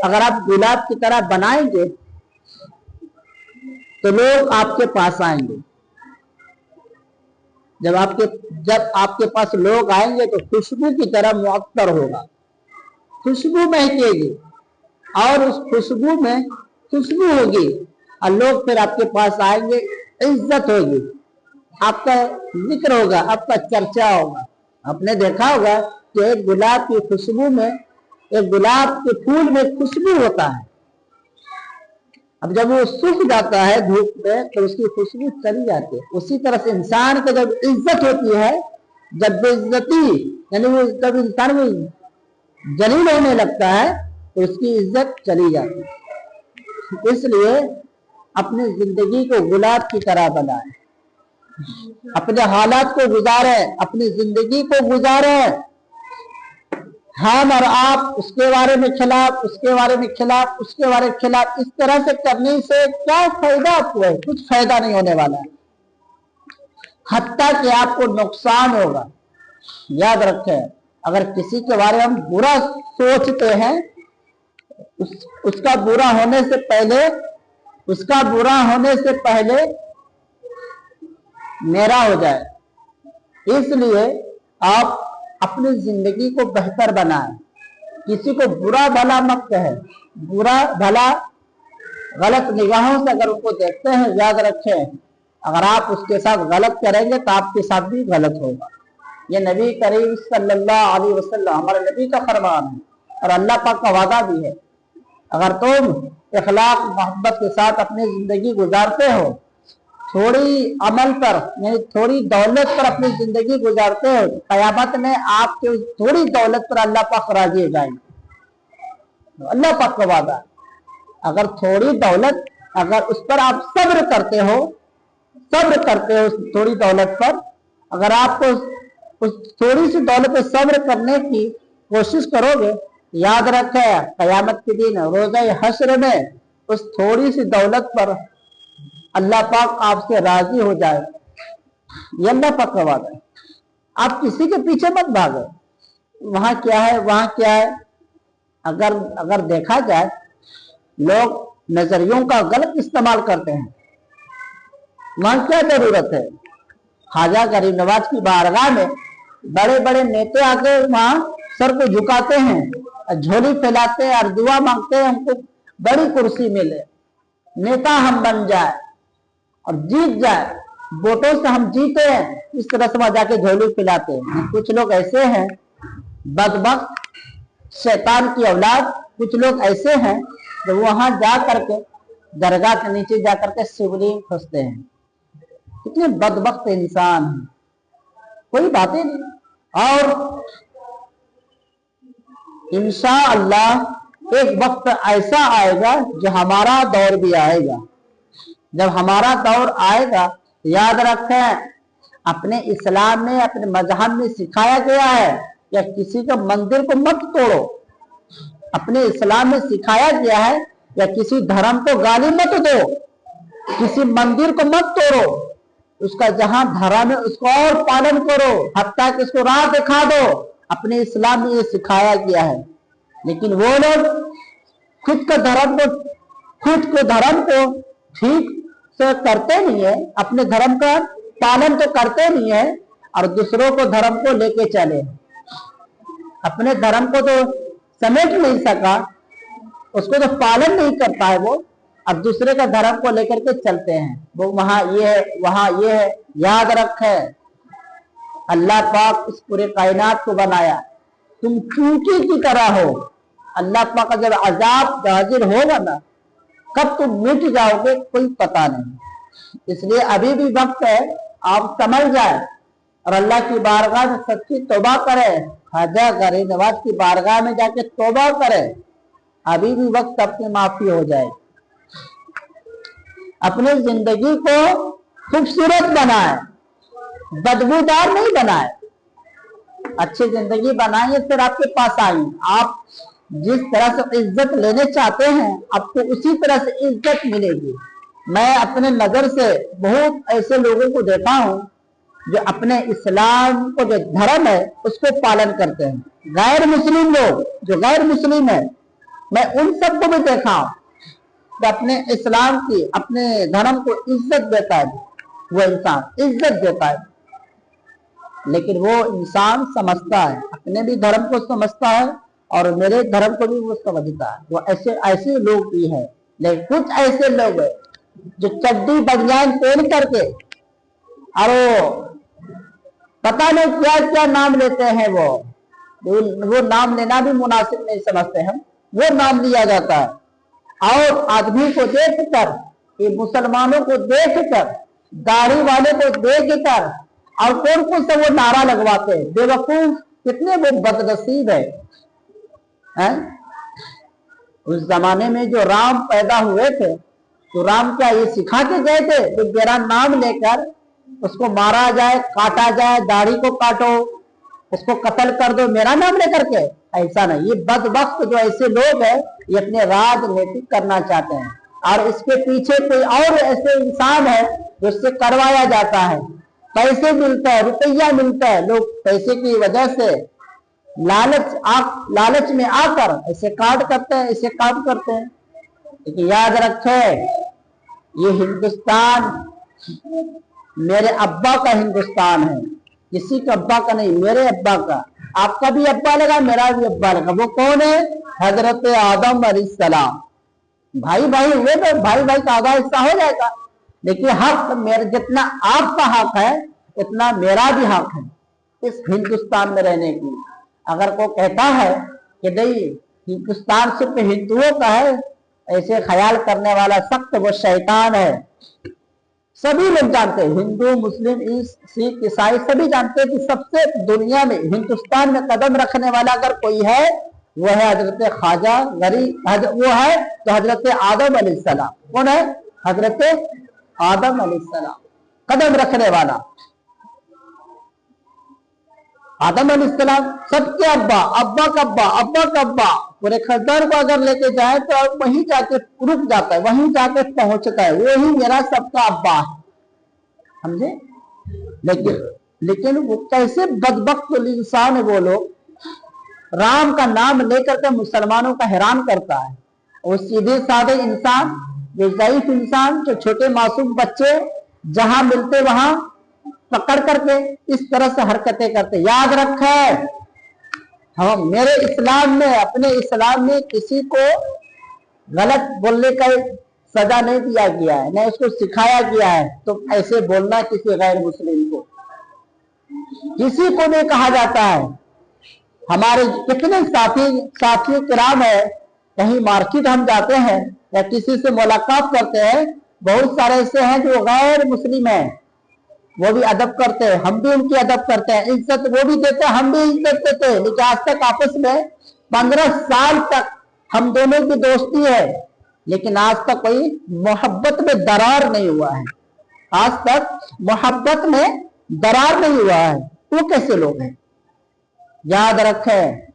अगर आप गुलाब की तरह बनाएंगे तो लोग आपके पास आएंगे। जब आपके पास लोग आएंगे तो खुशबू की तरह मुअत्तर होगा, खुशबू महकेगी और उस खुशबू में खुशबू होगी और लोग फिर आपके पास आएंगे, इज्जत होगी, आपका जिक्र होगा, आपका चर्चा होगा। आपने देखा होगा कि एक गुलाब की खुशबू में, एक गुलाब के फूल में खुशबू होता है। अब जब वो सूख जाता है धूप में तो उसकी खुशबू चली जाती है। उसी तरह से इंसान को जब इज्जत होती है, जब बेइज्जती यानी वो जब इंसान को जलील होने लगता है तो उसकी इज्जत चली जाती है। इसलिए अपनी जिंदगी को गुलाब की तरह बनाए, अपने हालात को गुजारे, अपनी जिंदगी को गुजारे। हम और आप उसके बारे में खिलाफ, उसके बारे में खिलाफ, उसके बारे में खिलाफ, इस तरह से करने से क्या फायदा आपको है? कुछ फायदा नहीं होने वाला है, हत्ता कि आपको नुकसान होगा। याद रखें, अगर किसी के बारे में हम बुरा सोचते हैं, उसका बुरा होने से पहले मेरा हो जाए। इसलिए आप अपनी जिंदगी को बेहतर बनाएं, किसी को बुरा भला मत कहें। बुरा भला गलत निगाहों से अगर उनको देखते हैं, याद रखें अगर आप उसके साथ गलत करेंगे तो आपके साथ भी गलत होगा। ये नबी करीम सल्लल्लाहु अलैहि वसल्लम हमारे नबी का फरमान है और अल्लाह पाक का वादा भी है। अगर तुम इखलाक मोहब्बत के साथ अपनी जिंदगी गुजारते हो, थोड़ी अमल पर यानी थोड़ी दौलत पर अपनी जिंदगी गुजारते हो, कयामत में आपके उस थोड़ी दौलत पर अल्लाह पाक राजी हो जाएंगे। अल्लाह पाक का वादा है, अगर थोड़ी दौलत, अगर उस पर आप सब्र करते हो उस थोड़ी दौलत पर, अगर आपको उस थोड़ी सी दौलत पर सब्र करने की कोशिश करोगे, याद रखें कयामत के दिन रोज़े हश्र में उस थोड़ी सी दौलत पर अल्लाह पाक आपसे राजी हो जाए। ये अल्लाह पाक का वादा है। आप किसी के पीछे मत भागो, वहां क्या है वहां क्या है। अगर देखा जाए, लोग नजरियों का गलत इस्तेमाल करते हैं, वहां क्या जरूरत है? ख्वाजा गरीब नवाज की बारगाह में बड़े बड़े नेता आके वहां सर को झुकाते हैं, झोली फैलाते हैं और दुआ मांगते हैं हमको बड़ी कुर्सी मिले, नेता हम बन जाए और जीत जाए, वोटों से हम जीते हैं। इस तरह से वहां जाके झोली फैलाते हैं। कुछ लोग ऐसे हैं बदबख्त, शैतान की औलाद, कुछ लोग ऐसे हैं जो वहां जा करके दरगाह के नीचे जा करके शिवलिंग खोजते हैं। कितने बदबख्त इंसान हैं, कोई बातें नहीं। और इंशाअल्लाह एक वक्त ऐसा आएगा जो हमारा दौर भी आएगा। जब हमारा दौर आएगा, याद रखें अपने इस्लाम में, अपने मजहब में सिखाया गया है या किसी का मंदिर को मत तोड़ो। अपने इस्लाम में सिखाया गया है या किसी धर्म को गाली मत दो, किसी मंदिर को मत तोड़ो, उसका जहां धर्म है उसको और पालन करो, हत्ता कि उसको राह दिखा दो। अपने इस्लाम में ये सिखाया गया है। लेकिन वो लोग खुद के धर्म को ठीक से करते नहीं है, अपने धर्म का पालन तो करते नहीं है और दूसरों को धर्म को लेके चले। अपने धर्म को तो समेट नहीं सका, उसको तो पालन नहीं करता है वो, अब दूसरे का धर्म को लेकर के चलते हैं। वो वहां ये है, वहां ये है। याद रखे अल्लाह पाक इस पूरे कायनात को बनाया, तुम चूंटी की तरह हो। अल्लाह पाक का जब अजाब हाजिर होगा ना, कब तुम मिट जाओगे कोई पता नहीं। इसलिए अभी भी वक्त है, आप समझ जाए और अल्लाह की बारगाह में सच्ची तौबा करें। ख्वाजा गरीब नवाज की बारगाह में जाके तौबा करें, अभी भी वक्त अपनी माफी हो जाए। अपनी जिंदगी को खूबसूरत बनाए, बदबूदार नहीं बनाए। अच्छी जिंदगी बनाइए फिर आपके पास आइए। आप जिस तरह से इज्जत लेने चाहते हैं आपको उसी तरह से इज्जत मिलेगी। मैं अपने नजर से बहुत ऐसे लोगों को देखा हूं जो अपने इस्लाम को जो धर्म है उसको पालन करते हैं। गैर मुस्लिम लोग जो गैर मुस्लिम है मैं उन सबको भी देखा कि अपने इस्लाम की, अपने धर्म को इज्जत देता है, वो इंसान इज्जत देता है, लेकिन वो इंसान समझता है, अपने भी धर्म को समझता है और मेरे धर्म को भी वो समझता है। वो ऐसे लोग भी हैं, लेकिन कुछ ऐसे लोग हैं जो चड्डी बनियान पहन करके और पता नहीं क्या क्या नाम लेते हैं, वो नाम लेना भी मुनासिब नहीं समझते हम, वो नाम लिया जाता है। और आदमी को देखकर, ये मुसलमानों को देखकर, दाढ़ी वाले को देखकर और कौन कौन से वो नारा लगवाते हैं, बेवकूफ, कितने वो बदनसीब है? उस जमाने में जो राम पैदा हुए थे, तो राम क्या ये सिखा के गए थे कि मेरा नाम लेकर उसको मारा जाए, काटा जाए, दाढ़ी को काटो, उसको कत्ल कर दो मेरा नाम लेकर के? ऐसा नहीं। ये बदबख्त जो ऐसे लोग हैं, ये अपने राजनीति करना चाहते हैं और इसके पीछे कोई और ऐसे इंसान है जिससे करवाया जाता है, पैसे मिलता है, रुपया मिलता है, लोग पैसे की वजह से लालच में आकर ऐसे काट करते हैं, ऐसे काम करते हैं। लेकिन याद रखें, ये हिंदुस्तान मेरे अब्बा का हिंदुस्तान है, किसी का अब्बा का नहीं, मेरे अब्बा का। आपका भी अब्बा लगा, मेरा भी अब्बा लगा। वो कौन है? हजरत आदम अलैहिस्सलाम। भाई भाई हुए तो भाई भाई का आधा हिस्सा हो जाएगा, लेकिन हक मेरे, जितना आपका हक है इतना मेरा भी हक है इस हिंदुस्तान में रहने की। अगर कोई कहता है कि नहीं हिंदुस्तान सिर्फ हिंदुओं का है, ऐसे ख्याल करने वाला सख्त वो शैतान है। सभी लोग जानते हैं, हिंदू, मुस्लिम, सिख, ईसाई सभी जानते हैं कि सबसे दुनिया में हिंदुस्तान में कदम रखने वाला अगर कोई है वो है हजरत ख्वाजा गरीब, वो है तो हजरत आदम अलैहिस्सलाम। कौन है? हजरत आदम अलैहिस्सलाम, कदम रखने वाला आदम अलैहिस्सलाम, सबके अब्बा, अब्बा का अब्बा, अब्बा का अब्बा। पूरे खानदान को अगर लेके जाए तो वहीं जाके रुक जाता है, वहीं जाके पहुंचता है, वो ही मेरा सबका अब्बा है, समझे? लेकिन वो कैसे बदबख्त इंसान है वो लोग, राम का नाम लेकर के मुसलमानों का हैरान करता है। वो सीधे साधे इंसान, जो ज़ईफ इंसान, जो छोटे मासूम बच्चे जहां मिलते वहां पकड़ करके इस तरह से हरकतें करते। याद रखें, हम मेरे इस्लाम में, अपने इस्लाम में किसी को गलत बोलने का सजा नहीं दिया गया है, न उसको सिखाया गया है तो ऐसे बोलना किसी गैर मुस्लिम को, किसी को नहीं कहा जाता है। हमारे कितने साथी किराम है, कहीं मार्केट हम जाते हैं या किसी से मुलाकात करते हैं, बहुत सारे ऐसे हैं जो गैर मुस्लिम हैं, वो भी अदब करते हैं, हम भी उनकी अदब करते हैं, इज्जत वो भी देते हैं, हम भी इज्जत देते हैं। लेकिन आज तक आपस में 15 साल तक हम दोनों की दोस्ती है, लेकिन आज तक कोई मोहब्बत में दरार नहीं हुआ है, आज तक मोहब्बत में दरार नहीं हुआ है। वो कैसे लोग हैं? याद रखें,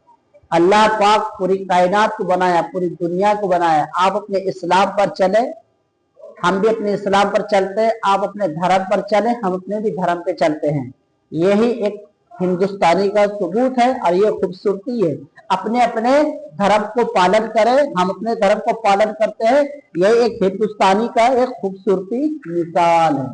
अल्लाह पाक पूरी कायनात को बनाया, पूरी दुनिया को बनाया। आप अपने इस्लाम पर चले, हम भी अपने इस्लाम पर चलते हैं, आप अपने धर्म पर चले, हम अपने भी धर्म पे चलते हैं। यही एक हिंदुस्तानी का सबूत है और ये खूबसूरती है। अपने अपने धर्म को पालन करें, हम अपने धर्म को पालन करते हैं, यही एक हिंदुस्तानी का एक खूबसूरती मिसाल है।